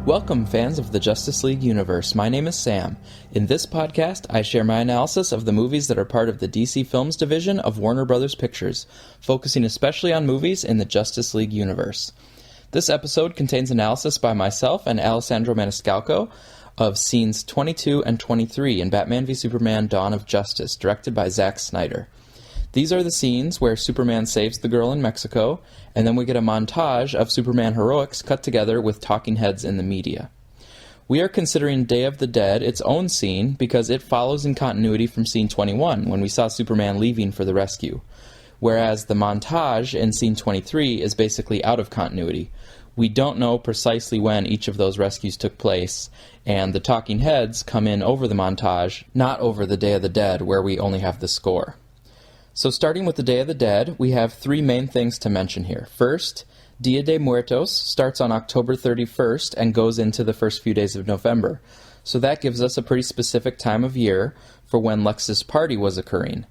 Welcome, fans of the Justice League universe. My name is Sam. In this podcast, I share my analysis of the movies that are part of the DC Films division of Warner Bros. Pictures, focusing especially on movies in the Justice League universe. This episode contains analysis by myself and Alessandro Maniscalco of scenes 22 and 23 in Batman v Superman: Dawn of Justice, directed by Zack Snyder. These are the scenes where Superman saves the girl in Mexico, and then we get a montage of Superman heroics cut together with talking heads in the media. We are considering Day of the Dead its own scene because it follows in continuity from scene 21, when we saw Superman leaving for the rescue, whereas the montage in scene 23 is basically out of continuity. We don't know precisely when each of those rescues took place, and the talking heads come in over the montage, not over the Day of the Dead, where we only have the score. So starting with the Day of the Dead, we have three main things to mention here. First, Dia de Muertos starts on October 31st and goes into the first few days of November. So that gives us a pretty specific time of year for when Lex's party was occurring.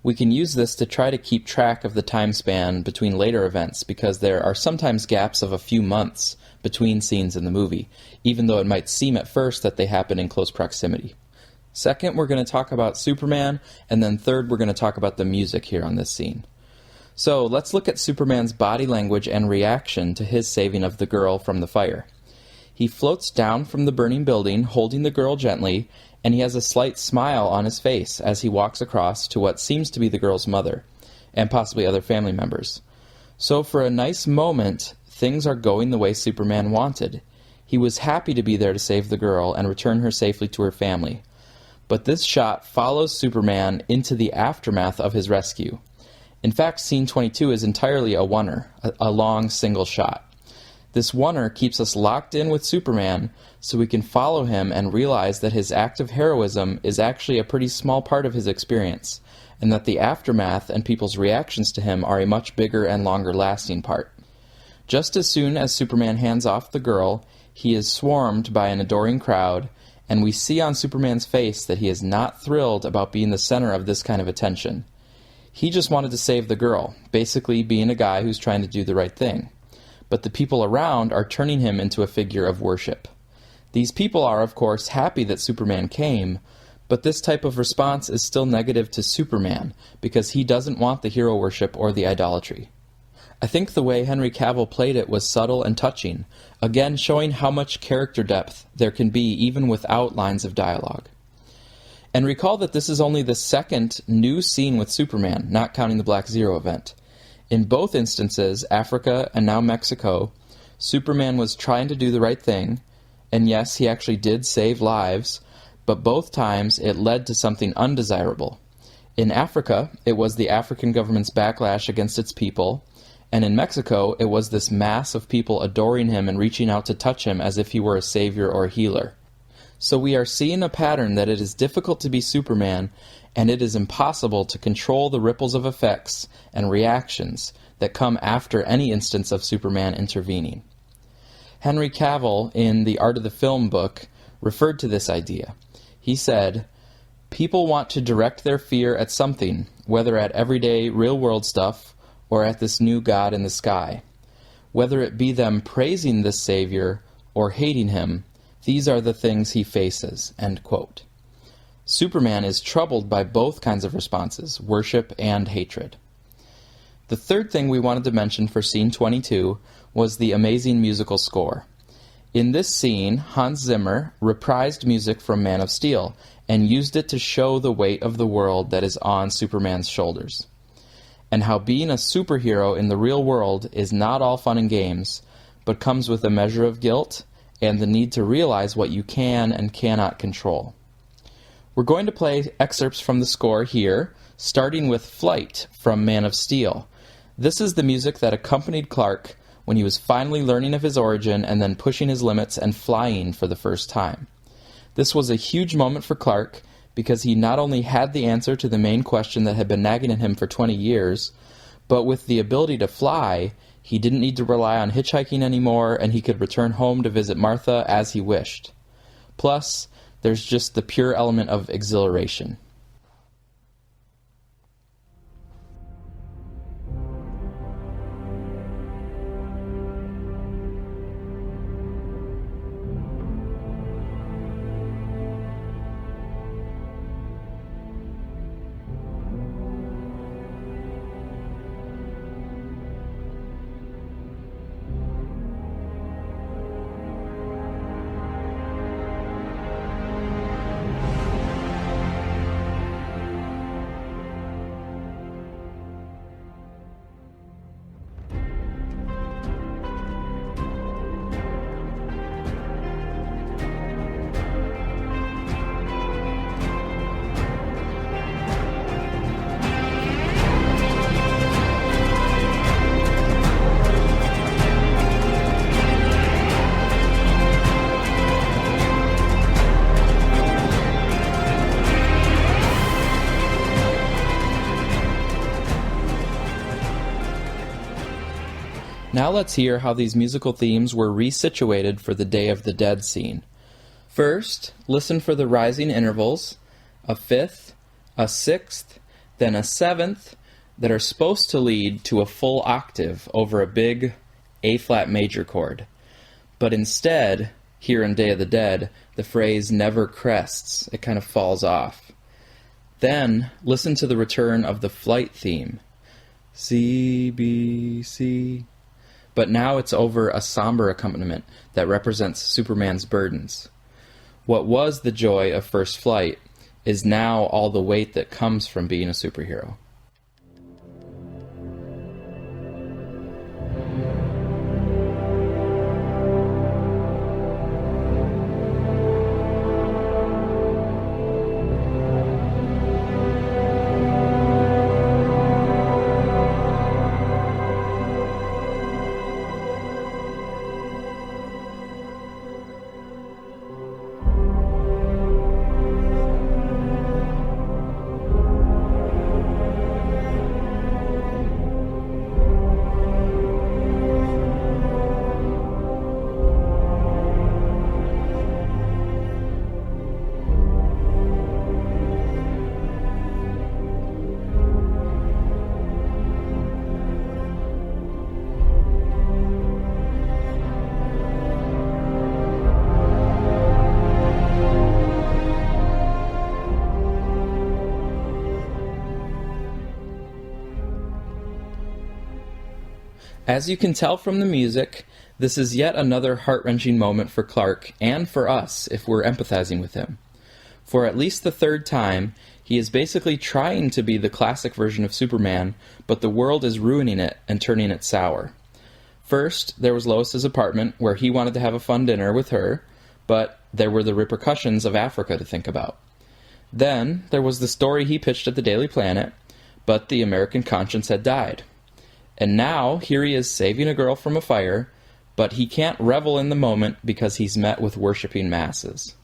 We can use this to try to keep track of the time span between later events, because there are sometimes gaps of a few months between scenes in the movie, even though it might seem at first that they happen in close proximity. Second, we're going to talk about Superman, and then third, we're going to talk about the music here on this scene. So, let's look at Superman's body language and reaction to his saving of the girl from the fire. He floats down from the burning building, holding the girl gently, and he has a slight smile on his face as he walks across to what seems to be the girl's mother, and possibly other family members. So, for a nice moment, things are going the way Superman wanted. He was happy to be there to save the girl and return her safely to her family. But this shot follows Superman into the aftermath of his rescue. In fact, scene 22 is entirely a oneer, a long single shot. This oneer keeps us locked in with Superman so we can follow him and realize that his act of heroism is actually a pretty small part of his experience, and that the aftermath and people's reactions to him are a much bigger and longer lasting part. Just as soon as Superman hands off the girl, he is swarmed by an adoring crowd, and we see on Superman's face that he is not thrilled about being the center of this kind of attention. He just wanted to save the girl, basically being a guy who's trying to do the right thing. But the people around are turning him into a figure of worship. These people are, of course, happy that Superman came, but this type of response is still negative to Superman, because he doesn't want the hero worship or the idolatry. I think the way Henry Cavill played it was subtle and touching, again showing how much character depth there can be even without lines of dialogue. And recall that this is only the second new scene with Superman, not counting the Black Zero event. In both instances, Africa and now Mexico, Superman was trying to do the right thing, and yes, he actually did save lives, but both times it led to something undesirable. In Africa, it was the African government's backlash against its people, and in Mexico, it was this mass of people adoring him and reaching out to touch him as if he were a savior or a healer. So we are seeing a pattern that it is difficult to be Superman, and it is impossible to control the ripples of effects and reactions that come after any instance of Superman intervening. Henry Cavill, in the Art of the Film book, referred to this idea. He said, "People want to direct their fear at something, whether at everyday, real-world stuff, or at this new God in the sky. Whether it be them praising this Savior or hating him, these are the things he faces." End quote. Superman is troubled by both kinds of responses, worship and hatred. The third thing we wanted to mention for scene 22 was the amazing musical score. In this scene, Hans Zimmer reprised music from Man of Steel and used it to show the weight of the world that is on Superman's shoulders, and how being a superhero in the real world is not all fun and games, but comes with a measure of guilt and the need to realize what you can and cannot control. We're going to play excerpts from the score here, starting with Flight from Man of Steel. This is the music that accompanied Clark when he was finally learning of his origin and then pushing his limits and flying for the first time. This was a huge moment for Clark, because he not only had the answer to the main question that had been nagging at him for 20 years, but with the ability to fly, he didn't need to rely on hitchhiking anymore, and he could return home to visit Martha as he wished. Plus, there's just the pure element of exhilaration. Now let's hear how these musical themes were resituated for the Day of the Dead scene. First, listen for the rising intervals, a fifth, a sixth, then a seventh, that are supposed to lead to a full octave over a big A-flat major chord. But instead, here in Day of the Dead, the phrase never crests. It kind of falls off. Then, listen to the return of the flight theme. C, B, C. But now it's over a somber accompaniment that represents Superman's burdens. What was the joy of first flight is now all the weight that comes from being a superhero. As you can tell from the music, this is yet another heart-wrenching moment for Clark, and for us, if we're empathizing with him. For at least the third time, he is basically trying to be the classic version of Superman, but the world is ruining it and turning it sour. First, there was Lois's apartment, where he wanted to have a fun dinner with her, but there were the repercussions of Africa to think about. Then, there was the story he pitched at the Daily Planet, but the American conscience had died. And now, here he is saving a girl from a fire, but he can't revel in the moment because he's met with worshipping masses.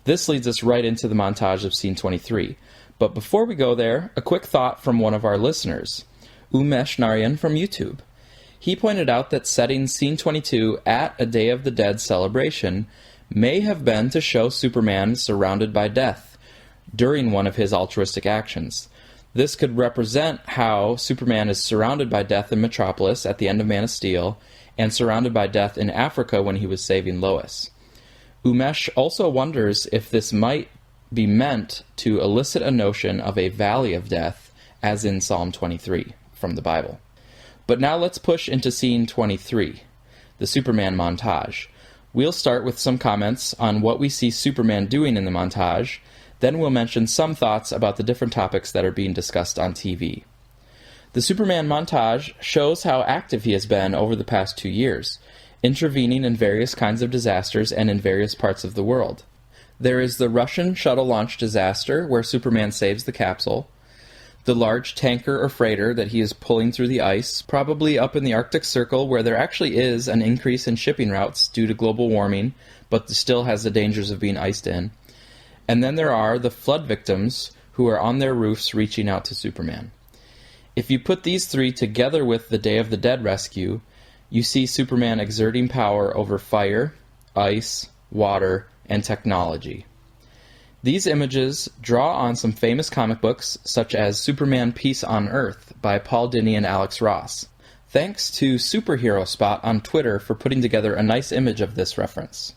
This leads us right into the montage of Scene 23. But before we go there, a quick thought from one of our listeners, Umesh Narayan from YouTube. He pointed out that setting Scene 22 at a Day of the Dead celebration may have been to show Superman surrounded by death during one of his altruistic actions. This could represent how Superman is surrounded by death in Metropolis at the end of Man of Steel, and surrounded by death in Africa when he was saving Lois. Umesh also wonders if this might be meant to elicit a notion of a valley of death, as in Psalm 23 from the Bible. But now let's push into Scene 23, the Superman montage. We'll start with some comments on what we see Superman doing in the montage. Then we'll mention some thoughts about the different topics that are being discussed on TV. The Superman montage shows how active he has been over the past 2 years, intervening in various kinds of disasters and in various parts of the world. There is the Russian shuttle launch disaster, where Superman saves the capsule, the large tanker or freighter that he is pulling through the ice, probably up in the Arctic Circle, where there actually is an increase in shipping routes due to global warming, but still has the dangers of being iced in. And then there are the flood victims who are on their roofs reaching out to Superman. If you put these three together with the Day of the Dead rescue, you see Superman exerting power over fire, ice, water, and technology. These images draw on some famous comic books, such as Superman Peace on Earth by Paul Dini and Alex Ross. Thanks to Superhero Spot on Twitter for putting together a nice image of this reference.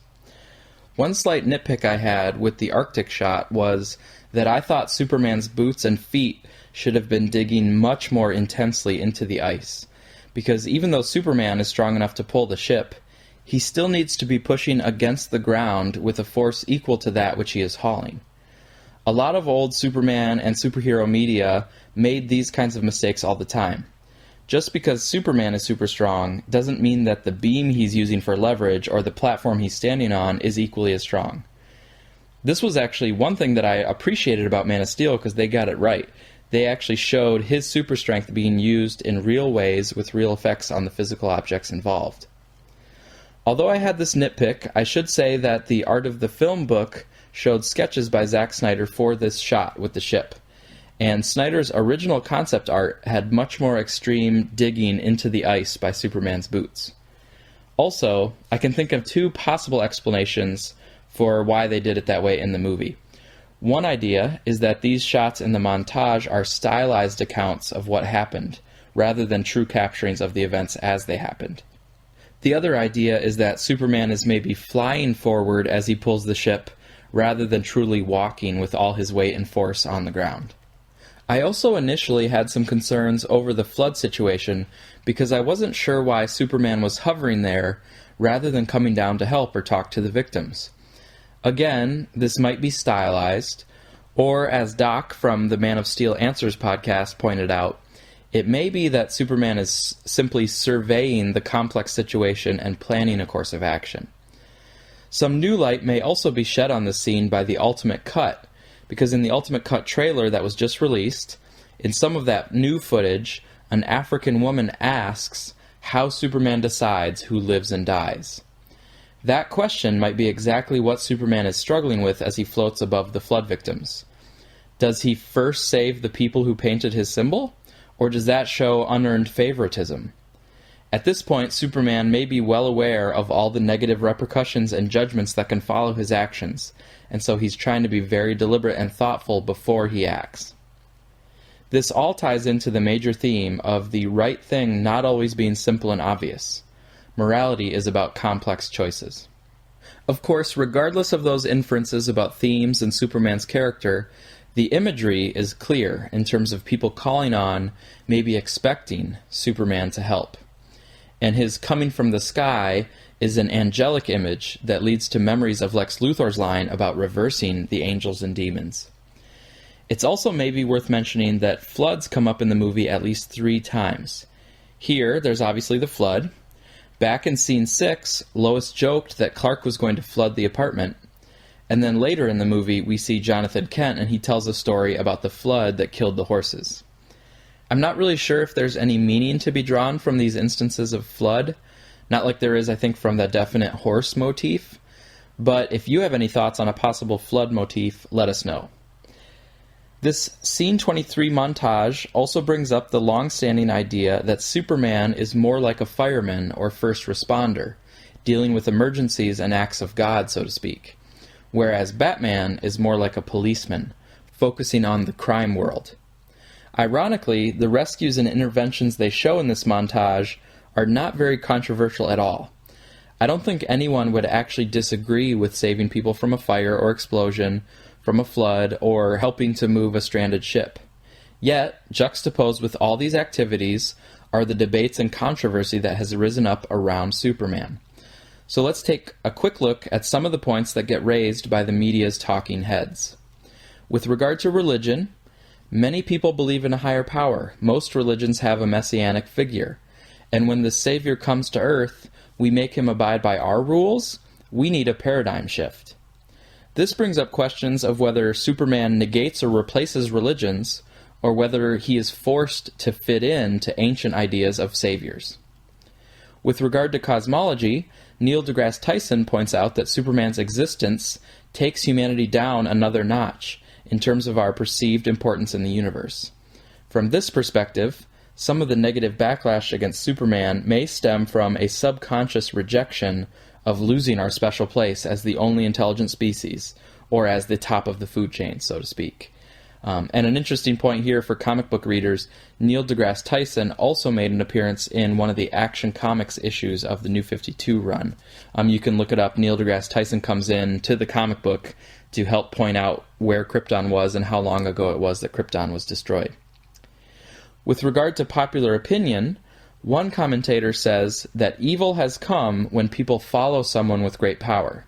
One slight nitpick I had with the Arctic shot was that I thought Superman's boots and feet should have been digging much more intensely into the ice, because even though Superman is strong enough to pull the ship, he still needs to be pushing against the ground with a force equal to that which he is hauling. A lot of old Superman and superhero media made these kinds of mistakes all the time. Just because Superman is super strong doesn't mean that the beam he's using for leverage or the platform he's standing on is equally as strong. This was actually one thing that I appreciated about Man of Steel, because they got it right. They actually showed his super strength being used in real ways with real effects on the physical objects involved. Although I had this nitpick, I should say that the Art of the Film book showed sketches by Zack Snyder for this shot with the ship. and Snyder's original concept art had much more extreme digging into the ice by Superman's boots. Also, I can think of two possible explanations for why they did it that way in the movie. One idea is that these shots in the montage are stylized accounts of what happened, rather than true capturings of the events as they happened. The other idea is that Superman is maybe flying forward as he pulls the ship, rather than truly walking with all his weight and force on the ground. I also initially had some concerns over the flood situation because I wasn't sure why Superman was hovering there rather than coming down to help or talk to the victims. Again, this might be stylized, or as Doc from the Man of Steel Answers podcast pointed out, it may be that Superman is simply surveying the complex situation and planning a course of action. Some new light may also be shed on this scene by the Ultimate Cut, because in the Ultimate Cut trailer that was just released, in some of that new footage, an African woman asks how Superman decides who lives and dies. That question might be exactly what Superman is struggling with as he floats above the flood victims. Does he first save the people who painted his symbol, or does that show unearned favoritism? At this point, Superman may be well aware of all the negative repercussions and judgments that can follow his actions, and so he's trying to be very deliberate and thoughtful before he acts. This all ties into the major theme of the right thing not always being simple and obvious. Morality is about complex choices. Of course, regardless of those inferences about themes and Superman's character, the imagery is clear in terms of people calling on, maybe expecting, Superman to help. And his coming from the sky is an angelic image that leads to memories of Lex Luthor's line about reversing the angels and demons. It's also maybe worth mentioning that floods come up in the movie at least 3 times. Here, there's obviously the flood. Back in scene 6, Lois joked that Clark was going to flood the apartment. And then later in the movie, we see Jonathan Kent, and he tells a story about the flood that killed the horses. I'm not really sure if there's any meaning to be drawn from these instances of flood, not like there is, I think, from the definite horse motif, but if you have any thoughts on a possible flood motif, let us know. This Scene 23 montage also brings up the long-standing idea that Superman is more like a fireman or first responder, dealing with emergencies and acts of God, so to speak, whereas Batman is more like a policeman, focusing on the crime world. Ironically, the rescues and interventions they show in this montage are not very controversial at all. I don't think anyone would actually disagree with saving people from a fire or explosion, from a flood, or helping to move a stranded ship. Yet, juxtaposed with all these activities are the debates and controversy that has risen up around Superman. So let's take a quick look at some of the points that get raised by the media's talking heads. With regard to religion, many people believe in a higher power. Most religions have a messianic figure. And when the Savior comes to Earth, we make him abide by our rules. We need a paradigm shift. This brings up questions of whether Superman negates or replaces religions, or whether he is forced to fit in to ancient ideas of saviors. With regard to cosmology, Neil deGrasse Tyson points out that Superman's existence takes humanity down another notch in terms of our perceived importance in the universe. From this perspective, some of the negative backlash against Superman may stem from a subconscious rejection of losing our special place as the only intelligent species, or as the top of the food chain, so to speak. And an interesting point here for comic book readers, Neil deGrasse Tyson also made an appearance in one of the Action Comics issues of the New 52 run. You can look it up. Neil deGrasse Tyson comes in to the comic book to help point out where Krypton was and how long ago it was that Krypton was destroyed. With regard to popular opinion, one commentator says that evil has come when people follow someone with great power.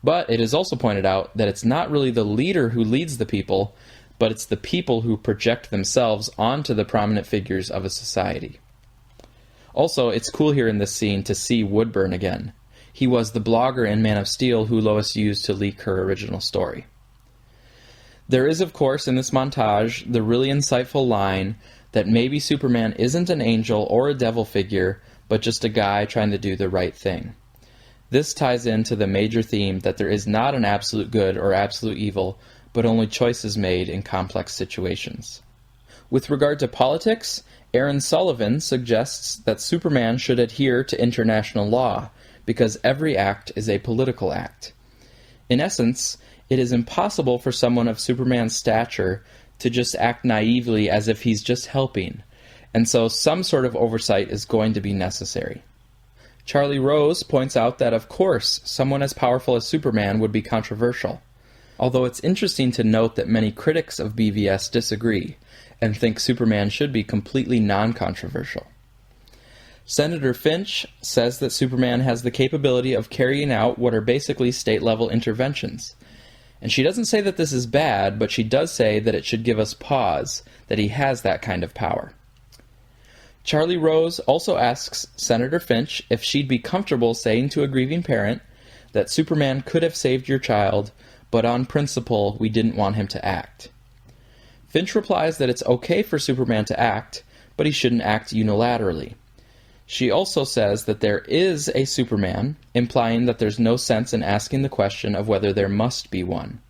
But it is also pointed out that it's not really the leader who leads the people, but it's the people who project themselves onto the prominent figures of a society. Also, it's cool here in this scene to see Woodburn again. He was the blogger in Man of Steel who Lois used to leak her original story. There is, of course, in this montage, the really insightful line that maybe Superman isn't an angel or a devil figure, but just a guy trying to do the right thing. This ties into the major theme that there is not an absolute good or absolute evil, but only choices made in complex situations. With regard to politics, Aaron Sullivan suggests that Superman should adhere to international law, because every act is a political act. In essence, it is impossible for someone of Superman's stature to just act naively as if he's just helping, and so some sort of oversight is going to be necessary. Charlie Rose points out that, of course, someone as powerful as Superman would be controversial, although it's interesting to note that many critics of BVS disagree and think Superman should be completely non-controversial. Senator Finch says that Superman has the capability of carrying out what are basically state-level interventions. And she doesn't say that this is bad, but she does say that it should give us pause, that he has that kind of power. Charlie Rose also asks Senator Finch if she'd be comfortable saying to a grieving parent that Superman could have saved your child, but on principle we didn't want him to act. Finch replies that it's okay for Superman to act, but he shouldn't act unilaterally. She also says that there is a Superman, implying that there's no sense in asking the question of whether there must be one.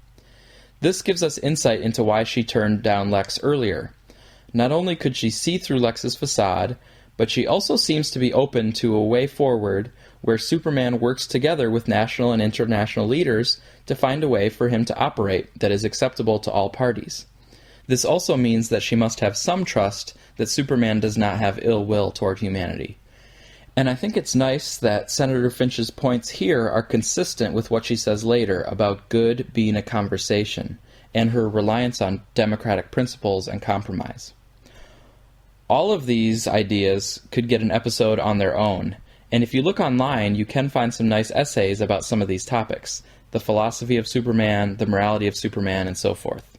This gives us insight into why she turned down Lex earlier. Not only could she see through Lex's facade, but she also seems to be open to a way forward where Superman works together with national and international leaders to find a way for him to operate that is acceptable to all parties. This also means that she must have some trust that Superman does not have ill will toward humanity. And I think it's nice that Senator Finch's points here are consistent with what she says later about good being a conversation, and her reliance on democratic principles and compromise. All of these ideas could get an episode on their own, and if you look online, you can find some nice essays about some of these topics, the philosophy of Superman, the morality of Superman, and so forth.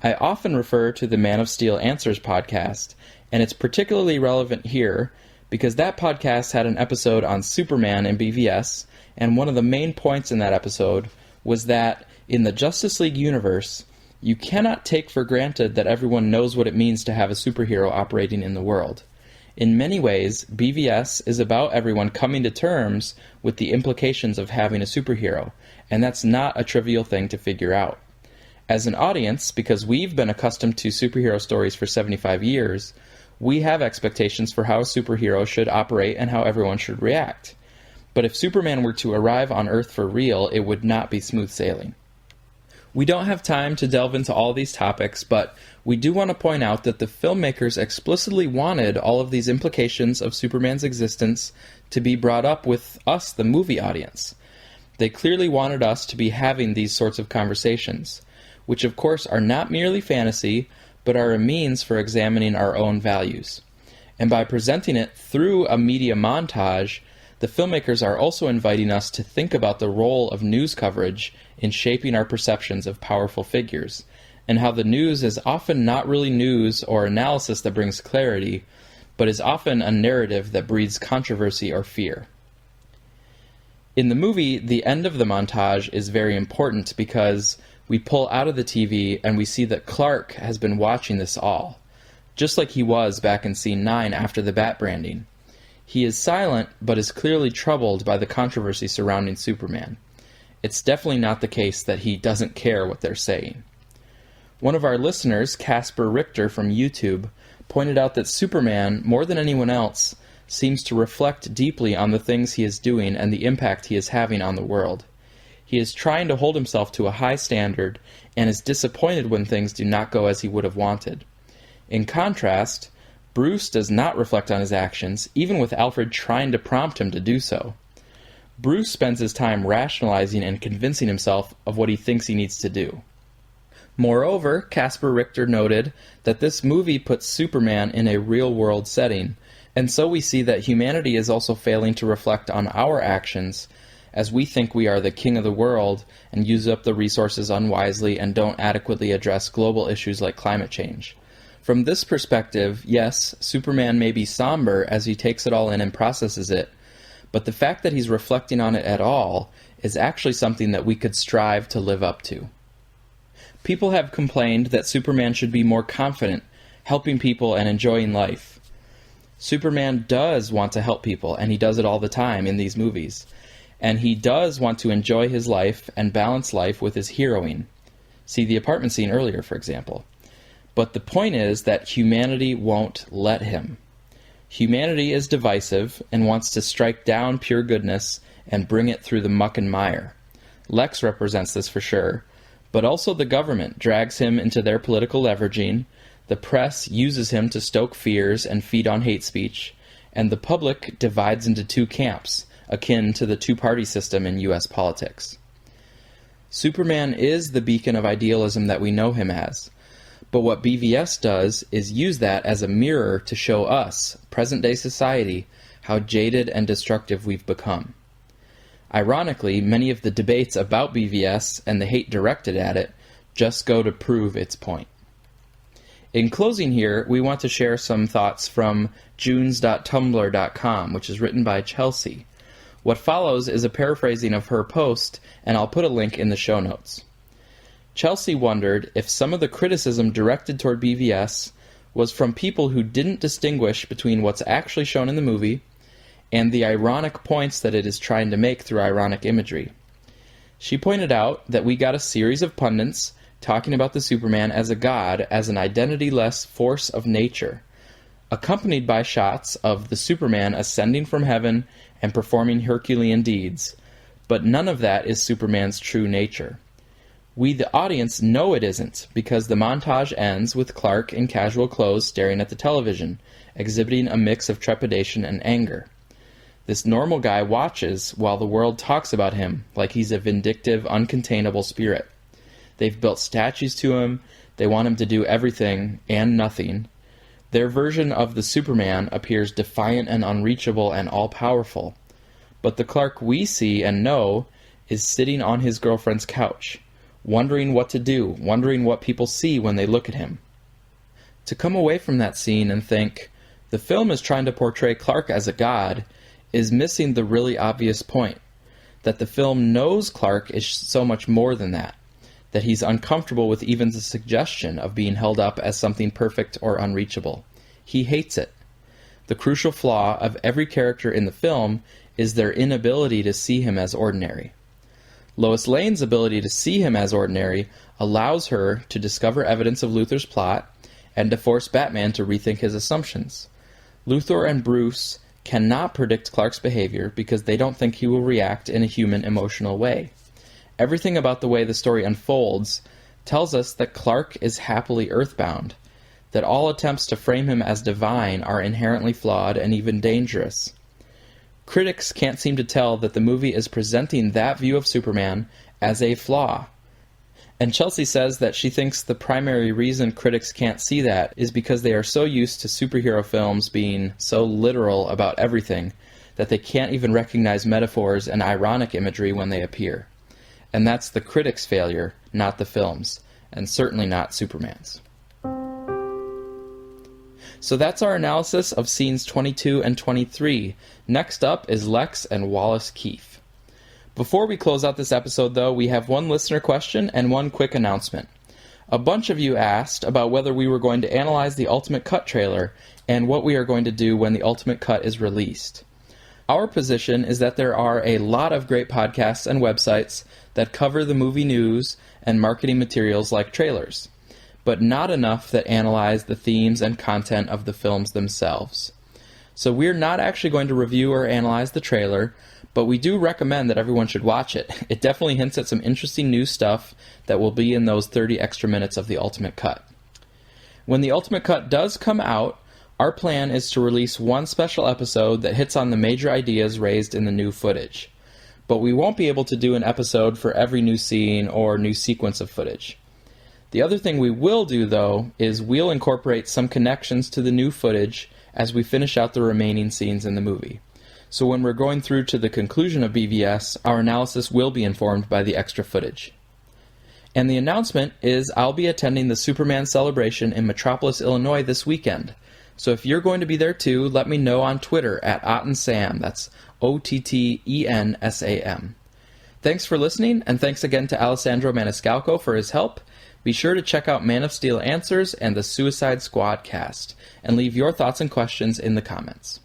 I often refer to the Man of Steel Answers podcast, and it's particularly relevant here because that podcast had an episode on Superman and BVS, and one of the main points in that episode was that in the Justice League universe, you cannot take for granted that everyone knows what it means to have a superhero operating in the world. In many ways, BVS is about everyone coming to terms with the implications of having a superhero, and that's not a trivial thing to figure out. As an audience, because we've been accustomed to superhero stories for 75 years, we have expectations for how a superhero should operate and how everyone should react. But if Superman were to arrive on Earth for real, it would not be smooth sailing. We don't have time to delve into all these topics, but we do want to point out that the filmmakers explicitly wanted all of these implications of Superman's existence to be brought up with us, the movie audience. They clearly wanted us to be having these sorts of conversations, which of course are not merely fantasy, but are a means for examining our own values. And by presenting it through a media montage, the filmmakers are also inviting us to think about the role of news coverage in shaping our perceptions of powerful figures, and how the news is often not really news or analysis that brings clarity, but is often a narrative that breeds controversy or fear. In the movie, the end of the montage is very important because we pull out of the TV and we see that Clark has been watching this all, just like he was back in scene 9 after the bat branding. He is silent, but is clearly troubled by the controversy surrounding Superman. It's definitely not the case that he doesn't care what they're saying. One of our listeners, Casper Richter from YouTube, pointed out that Superman, more than anyone else, seems to reflect deeply on the things he is doing and the impact he is having on the world. He is trying to hold himself to a high standard and is disappointed when things do not go as he would have wanted. In contrast, Bruce does not reflect on his actions, even with Alfred trying to prompt him to do so. Bruce spends his time rationalizing and convincing himself of what he thinks he needs to do. Moreover, Casper Richter noted that this movie puts Superman in a real-world setting, and so we see that humanity is also failing to reflect on our actions, as we think we are the king of the world and use up the resources unwisely and don't adequately address global issues like climate change. From this perspective, yes, Superman may be somber as he takes it all in and processes it, but the fact that he's reflecting on it at all is actually something that we could strive to live up to. People have complained that Superman should be more confident, helping people and enjoying life. Superman does want to help people, and he does it all the time in these movies. And he does want to enjoy his life and balance life with his heroing. See the apartment scene earlier, for example. But the point is that humanity won't let him. Humanity is divisive and wants to strike down pure goodness and bring it through the muck and mire. Lex represents this for sure, but also the government drags him into their political leveraging, the press uses him to stoke fears and feed on hate speech, and the public divides into two camps, akin to the two-party system in U.S. politics. Superman is the beacon of idealism that we know him as, but what BVS does is use that as a mirror to show us, present-day society, how jaded and destructive we've become. Ironically, many of the debates about BVS and the hate directed at it just go to prove its point. In closing here, we want to share some thoughts from junes.tumblr.com, which is written by Chelsea. What follows is a paraphrasing of her post, and I'll put a link in the show notes. Chelsea wondered if some of the criticism directed toward BVS was from people who didn't distinguish between what's actually shown in the movie and the ironic points that it is trying to make through ironic imagery. She pointed out that we got a series of pundits talking about the Superman as a god, as an identity-less force of nature, accompanied by shots of the Superman ascending from heaven and performing Herculean deeds, but none of that is Superman's true nature. We, the audience, know it isn't, because the montage ends with Clark in casual clothes staring at the television, exhibiting a mix of trepidation and anger. This normal guy watches while the world talks about him like he's a vindictive, uncontainable spirit. They've built statues to him, they want him to do everything and nothing. Their version of the Superman appears defiant and unreachable and all-powerful. But the Clark we see and know is sitting on his girlfriend's couch, wondering what to do, wondering what people see when they look at him. To come away from that scene and think, the film is trying to portray Clark as a god, is missing the really obvious point, that the film knows Clark is so much more than that he's uncomfortable with even the suggestion of being held up as something perfect or unreachable. He hates it. The crucial flaw of every character in the film is their inability to see him as ordinary. Lois Lane's ability to see him as ordinary allows her to discover evidence of Luthor's plot and to force Batman to rethink his assumptions. Luthor and Bruce cannot predict Clark's behavior because they don't think he will react in a human emotional way. Everything about the way the story unfolds tells us that Clark is happily earthbound, that all attempts to frame him as divine are inherently flawed and even dangerous. Critics can't seem to tell that the movie is presenting that view of Superman as a flaw. And Chelsea says that she thinks the primary reason critics can't see that is because they are so used to superhero films being so literal about everything that they can't even recognize metaphors and ironic imagery when they appear. And that's the critics' failure, not the film's, and certainly not Superman's. So that's our analysis of scenes 22 and 23. Next up is Lex and Wallace Keefe. Before we close out this episode, though, we have one listener question and one quick announcement. A bunch of you asked about whether we were going to analyze the Ultimate Cut trailer and what we are going to do when the Ultimate Cut is released. Our position is that there are a lot of great podcasts and websites that cover the movie news and marketing materials like trailers, but not enough that analyze the themes and content of the films themselves. So we're not actually going to review or analyze the trailer, but we do recommend that everyone should watch it. It definitely hints at some interesting new stuff that will be in those 30 extra minutes of the Ultimate Cut. When the Ultimate Cut does come out, our plan is to release one special episode that hits on the major ideas raised in the new footage. But we won't be able to do an episode for every new scene or new sequence of footage. The other thing we will do, though, is we'll incorporate some connections to the new footage as we finish out the remaining scenes in the movie. So when we're going through to the conclusion of BVS, our analysis will be informed by the extra footage. And the announcement is I'll be attending the Superman celebration in Metropolis, Illinois this weekend. So if you're going to be there too, let me know on Twitter at OttenSam. That's OTTENSAM. Thanks for listening, and thanks again to Alessandro Maniscalco for his help. Be sure to check out Man of Steel Answers and the Suicide Squad cast, and leave your thoughts and questions in the comments.